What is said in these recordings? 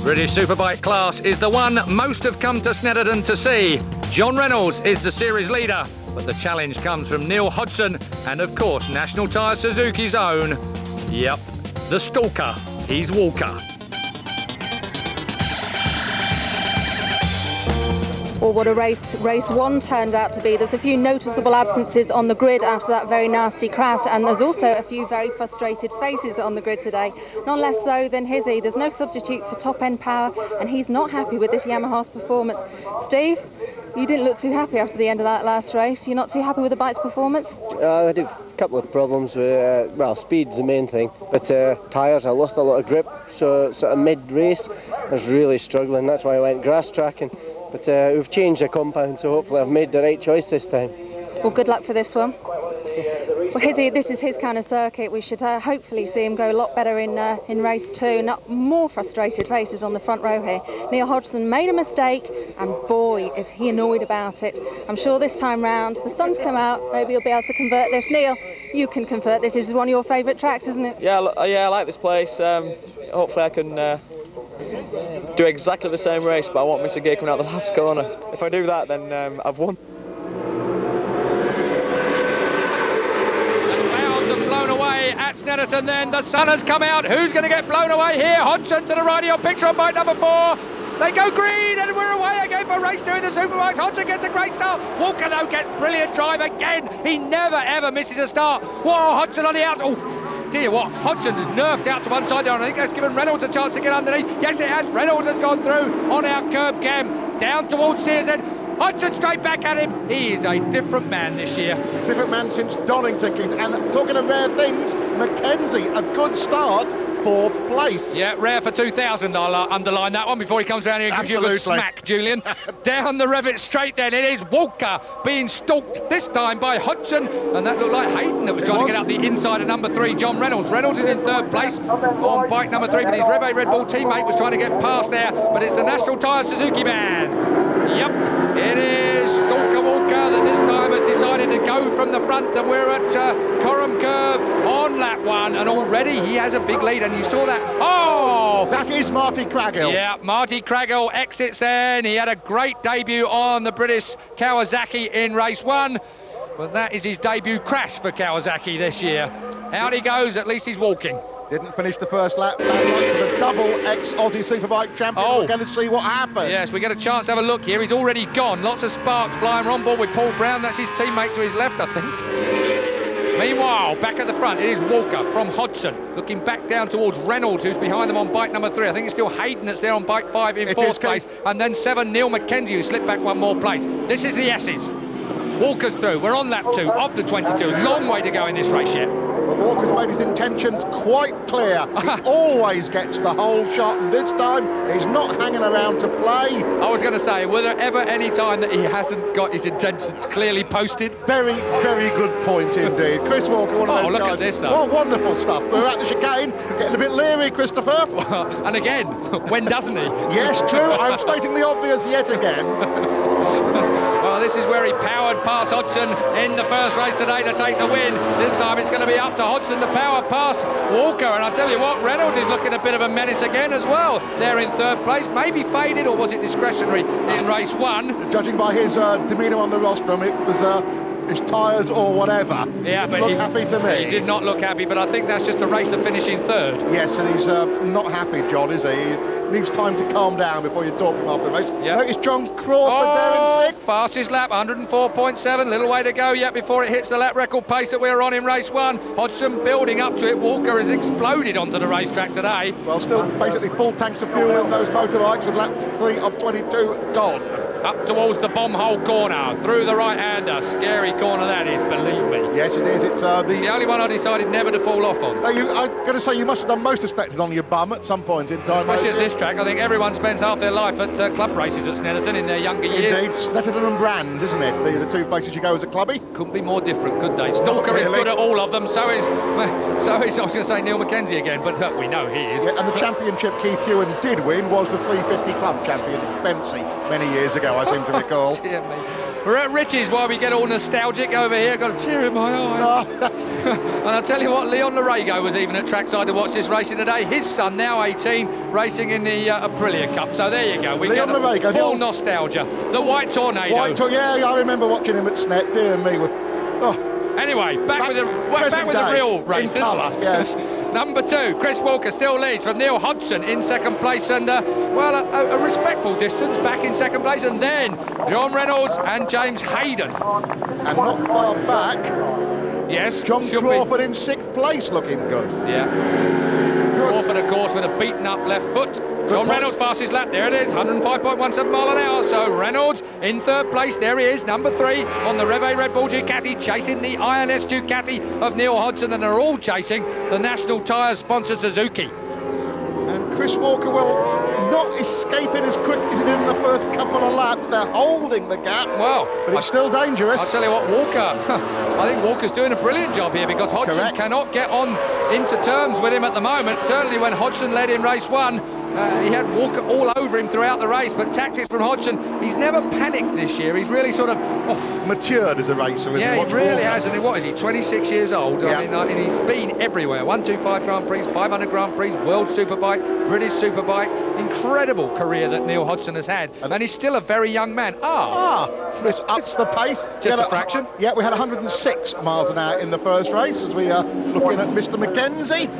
British Superbike class is the one most have come to Snetterton to see. John Reynolds is the series leader, but the challenge comes from Neil Hodgson and, of course, National Tyre Suzuki's own. Yep, the stalker, he's Walker. Well, what a race one turned out to be. There's a few noticeable absences on the grid after that very nasty crash, and there's also a few very frustrated faces on the grid today. None less so than Hizzy. There's no substitute for top-end power, and he's not happy with this Yamaha's performance. Steve, you didn't look too happy after the end of that last race. You're not too happy with the bike's performance? I had a couple of problems with, well, speed's the main thing, but tyres, I lost a lot of grip, so sort of mid-race I was really struggling. That's why I went grass tracking. But we've changed the compound, so hopefully I've made the right choice this time. Well, good luck for this one. Well, Hizzy, this is his kind of circuit. We should hopefully see him go a lot better in race 2. Not more frustrated faces on the front row here. Neil Hodgson made a mistake, and boy, is he annoyed about it. I'm sure this time round, the sun's come out, maybe he'll be able to convert this. Neil, you can convert this. This is one of your favourite tracks, isn't it? Yeah, I like this place. Hopefully I can do exactly the same race, but I won't miss a gear coming out the last corner. If I do that, then I've won. The clouds have blown away at Snetterton then. The sun has come out. Who's going to get blown away here? Hodgson to the right of your picture on bike number 4. They go green, and we're away again for race 2 in the Superbikes. Hodgson gets a great start. Walker, though, gets brilliant drive again. He never, ever misses a start. Whoa, Hodgson on the outside. Oh, dear, what? Hodgson has nerfed out to one side there, and I think that's given Reynolds a chance to get underneath. Yes, it has. Reynolds has gone through on our curb cam, down towards Searson. Hodgson straight back at him. He is a different man this year. Different man since Donington, Keith. And talking of rare things, Mackenzie, a good start, 4th place. Yeah, rare for 2000. I'll underline that one before he comes around here and gives you a good smack, Julian. Down the Revet straight then. It is Walker being stalked this time by Hodgson, and that looked like Hayden that was trying to get up the inside of number 3, John Reynolds. Reynolds is in 3rd place on bike number 3, but his Rev 8 Red Bull teammate was trying to get past there, but it's the National Tyre Suzuki man. Yep, it is Stalker Walker that this time has decided to go from the front, and we're at Coram Curve on lap 1, and already he has a big lead, and you saw that. Oh! That is Marty Craggill. Yeah, Marty Craggill exits then. He had a great debut on the British Kawasaki in race 1, but that is his debut crash for Kawasaki this year. Out he goes, at least he's walking. Didn't finish the first lap. The double ex-Aussie Superbike champion. Oh. We're going to see what happens. Yes, we get a chance to have a look here. He's already gone. Lots of sparks flying. We're on board with Paul Brown. That's his teammate to his left, I think. Meanwhile, back at the front, it is Walker from Hodgson, looking back down towards Reynolds, who's behind them on bike number 3. I think it's still Hayden that's there on bike 5 in 4th place. And then 7, Neil Mackenzie, who slipped back one more place. This is the S's. Walker's through. We're on lap 2 of the 22. Long way to go in this race yet. But Walker's made his intentions quite clear. He always gets the whole shot, and this time he's not hanging around to play. I was going to say, were there ever any time that he hasn't got his intentions clearly posted? Very, very good point indeed. Chris Walker, one of those guys. Look at this, though. What wonderful stuff. We're at the chicane, getting a bit leery, Christopher. And again, when doesn't he? Yes, true. I'm stating the obvious yet again. Well, this is where he powered past Hodgson in the first race today to take the win. This time it's going to be up to Hodgson to power past Walker, and I'll tell you what, Reynolds is looking a bit of a menace again as well. They're in 3rd place, maybe faded, or was it discretionary in race 1? Judging by his demeanour on the rostrum, it was his tyres or whatever. Yeah, but he looked happy to me. He did not look happy, but I think that's just a race of finishing 3rd. Yes, and he's not happy, John, is he? He needs time to calm down before you talk him after the race. Yep. Notice John Crawford there in 6th. Fastest lap, 104.7, little way to go yet before it hits the lap record pace that we're on in race 1. Hodgson building up to it. Walker has exploded onto the racetrack today. Well, still basically full tanks of fuel in those motorbikes with lap 3 of 22 gone. Up towards the bomb hole corner, through the right-hander. Scary corner that is, believe me. Yes, it is. It's the only one I decided never to fall off on. I'm going to say you must have done most of Snetterton on your bum at some point in time. Especially at this track. I think everyone spends half their life at club races at Snetterton in their younger years. Indeed, Snetterton and Brands, isn't it? The 2 places you go as a clubby. Couldn't be more different, could they? Stalker is good at all of them. So is I was going to say Neil Mackenzie again, but we know he is. Yeah, and the championship Keith Ewan did win was the 350 Club champion, Fancy, many years ago, I seem to recall. Dear me. We're at Richie's while we get all nostalgic over here. Got a tear in my eye. And I'll tell you what, Leon Larego was even at trackside to watch this racing today. His son, now 18, racing in the Aprilia Cup. So there you go. We Leon get Larego, full nostalgia. The White Tornado. Yeah, I remember watching him at Snet. Dear me. Anyway, back with the real races. In colour, yes. Number 2, Chris Walker still leads from Neil Hodgson in second place, and well, a respectful distance back in second place, and then John Reynolds and James Hayden. And not far back, yes, John Crawford in 6th place, looking good. Yeah. Crawford, of course, with a beaten up left foot. John Reynolds fastest lap, there it is, 105.17 mile an hour. So Reynolds in 3rd place, there he is, number 3 on the Reve Red Bull Ducati, chasing the INS Ducati of Neil Hodgson, and they're all chasing the National Tyres sponsor Suzuki. And Chris Walker will not escaping as quick as he did in the first couple of laps. They're holding the gap, well, but it's still dangerous. I'll tell you what, Walker, I think Walker's doing a brilliant job here, because Hodgson cannot get on into terms with him at the moment. Certainly when Hodgson led in race 1, he had Walker all over him throughout the race, but tactics from Hodgson, he's never panicked this year. He's really sort of matured as a racer. Yeah, he really has. And what is he, 26 years old? Yeah. I mean, and he's been everywhere. 125 Grand Prix, 500 Grand Prix, World Superbike, British Superbike. Incredible career that Neil Hodgson has had, and he's still a very young man. This ups the pace. Just a fraction. Yeah, we had 106 miles an hour in the first race, as we are looking at Mr. Mackenzie.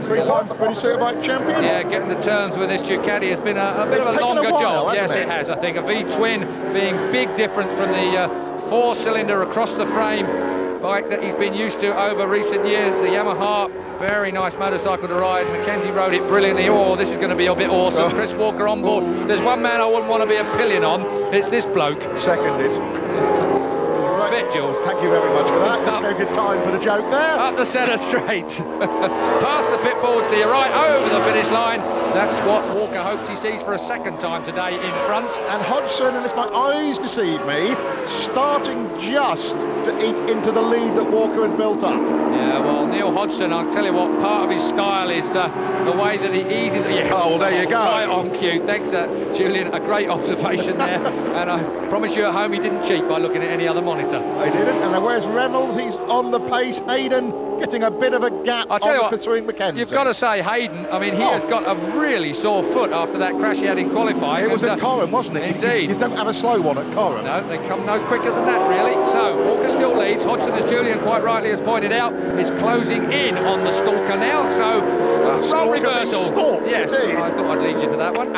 3 times British Superbike champion. Yeah, getting to terms with this Ducati has been a bit of a longer job. Yes, it has. I think a V-twin being big difference from the 4-cylinder across the frame bike that he's been used to over recent years. The Yamaha, very nice motorcycle to ride. Mackenzie rode it brilliantly. Oh, this is going to be a bit awesome. Chris Walker on board. There's one man I wouldn't want to be a pillion on. It's this bloke. Seconded. Fit, Jules. Thank you very much for that. Just gave you time for the joke there. Up the centre straight. Past the pit boards to your right, over the finish line. That's what Walker hopes he sees for a second time today in front. And Hodgson, unless my eyes deceive me, starting just to eat into the lead that Walker had built up. Yeah, well, Neil Hodgson, I'll tell you what, part of his style is the way that he eases. Yes, oh, there you go. Right on cue. Thanks, Julian. A great observation there. And I promise you at home he didn't cheat by looking at any other monitor. He didn't. And where's Reynolds? He's on the pace. Hayden getting a bit of a gap on pursuing Mackenzie. You've got to say, Hayden, I mean, he has got a really sore foot after that crash he had in qualifying. It was at Corran, wasn't it? Indeed. You don't have a slow one at Corran. No, they come no quicker than that, really. So, Walker still leads. Hodgson, as Julian quite rightly has pointed out, is closing in on the stalker now. So, role reversal. Stalked, yes, indeed. I thought I'd lead you to that one.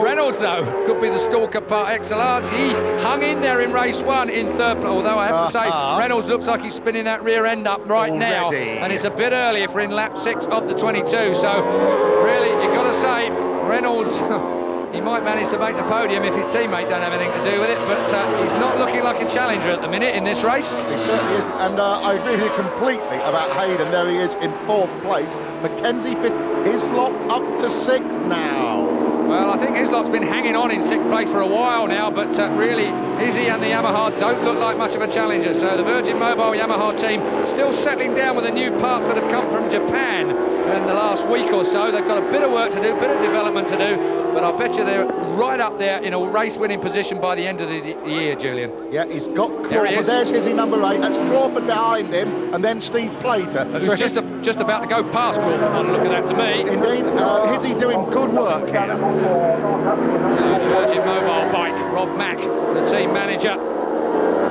Reynolds, though, could be the stalker par excellence. He hung in there in race 1 in 3rd place, although I have to say, Reynolds looks like he's spinning that rear end up right now, and it's a bit early if we're in lap 6 of the 22. So, really, you've got to say, Reynolds, he might manage to make the podium if his teammate don't have anything to do with it, but he's not looking like a challenger at the minute in this race. He certainly is, and I agree with you completely about Hayden. There he is in 4th place. Mackenzie 5th, Hislop up to 6th now. Well, I think Hislop's been hanging on in 6th place for a while now, but really, Izzy and the Yamaha don't look like much of a challenger. So the Virgin Mobile Yamaha team still settling down with the new parts that have come from Japan in the last week or so. They've got a bit of work to do, a bit of development to do, but I bet you they're right up there in a race-winning position by the end of the year, Julian. Yeah, he's got Crawford. There he is. There's Izzy number 8. That's Crawford behind him, and then Steve Plater. Who's just about to go past Crawford, by the look of that to me. Indeed, Izzy doing good work here. Virgin Mobile bike, Rob Mack, the team manager,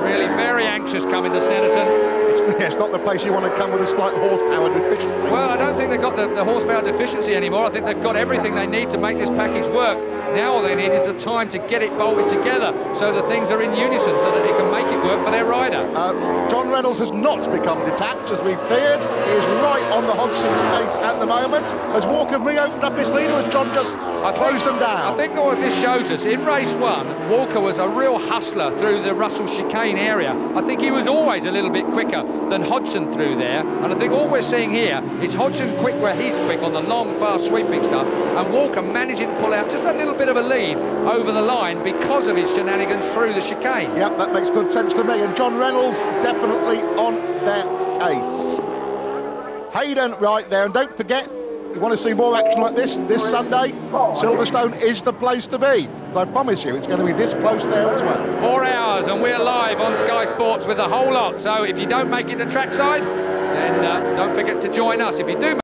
really very anxious coming to Snetterton. It's not the place you want to come with a slight horsepower deficiency. Well, I don't think they've got the horsepower deficiency anymore. I think they've got everything they need to make this package work. Now all they need is the time to get it bolted together so the things are in unison so that they can make it work for their rider. John Reynolds has not become detached as we feared. He is right on the Hodgson's pace at the moment. Has Walker reopened up his lead, or has John just closed them down? I think what this shows us, in race 1, Walker was a real hustler through the Russell chicane area. I think he was always a little bit quicker than Hodgson through there, and I think all we're seeing here is Hodgson quick where he's quick on the long, fast sweeping stuff, and Walker managing to pull out just a little bit of a lead over the line because of his shenanigans through the chicane. Yep, that makes good sense to me, and John Reynolds definitely on their case. Hayden right there, and don't forget you want to see more action like this Sunday, Silverstone is the place to be. So I promise you, it's going to be this close there as well. 4 hours, and we're live on Sky Sports with the whole lot. So if you don't make it to trackside, then don't forget to join us. If you do